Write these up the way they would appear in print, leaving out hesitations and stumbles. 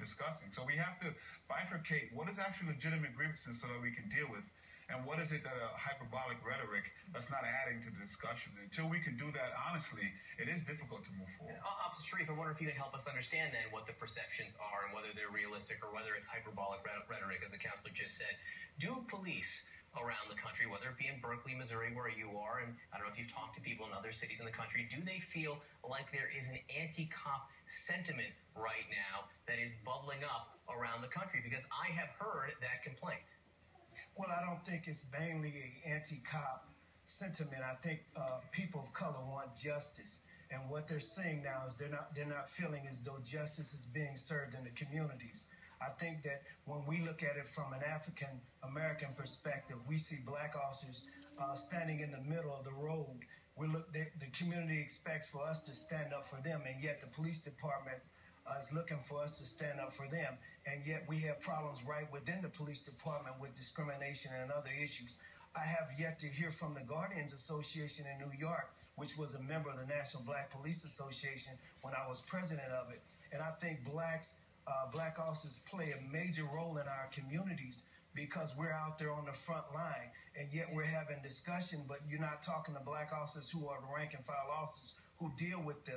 discussing. So we have to bifurcate what is actually legitimate grievances so that we can deal with, and what is it that a hyperbolic rhetoric that's not adding to the discussion. Until we can do that honestly, it is difficult to move forward. Officer Sharif, I wonder if you could help us understand then what the perceptions are and whether they're realistic or whether it's hyperbolic rhetoric, as the counselor just said. Do police around the country, whether it be in Berkeley, Missouri, where you are, and I don't know if you've talked to people in other cities in the country, do they feel like there is an anti-cop sentiment right now that is bubbling up around the country? Because I have heard that complaint. Well, I don't think it's mainly an anti-cop sentiment. I think people of color want justice, and what they're seeing now is they're not feeling as though justice is being served in the communities. I think that when we look at it from an African-American perspective, we see black officers standing in the middle of the road. The community expects for us to stand up for them, and yet the police department is looking for us to stand up for them. And yet we have problems right within the police department with discrimination and other issues. I have yet to hear from the Guardians Association in New York, which was a member of the National Black Police Association when I was president of it. And I think black officers play a major role in our communities because we're out there on the front line, and yet we're having discussion, but you're not talking to black officers who are the rank and file officers who deal with the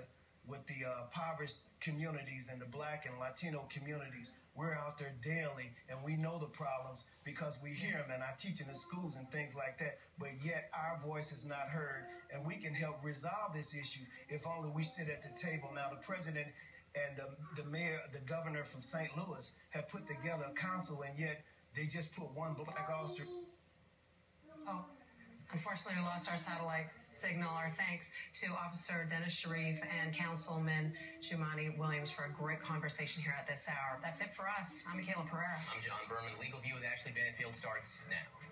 impoverished communities and the black and Latino communities. We're out there daily, and we know the problems because we hear them, and I teach in the schools and things like that, but yet our voice is not heard, and we can help resolve this issue if only we sit at the table. Now, the president and the mayor, the governor from St. Louis have put together a council, and yet they just put one black officer. Oh, unfortunately, we lost our satellite signal. Our thanks to Officer Dennis Sharif and Councilman Jumaane Williams for a great conversation here at this hour. That's it for us. I'm Michaela Pereira. I'm John Berman. Legal View with Ashley Banfield starts now.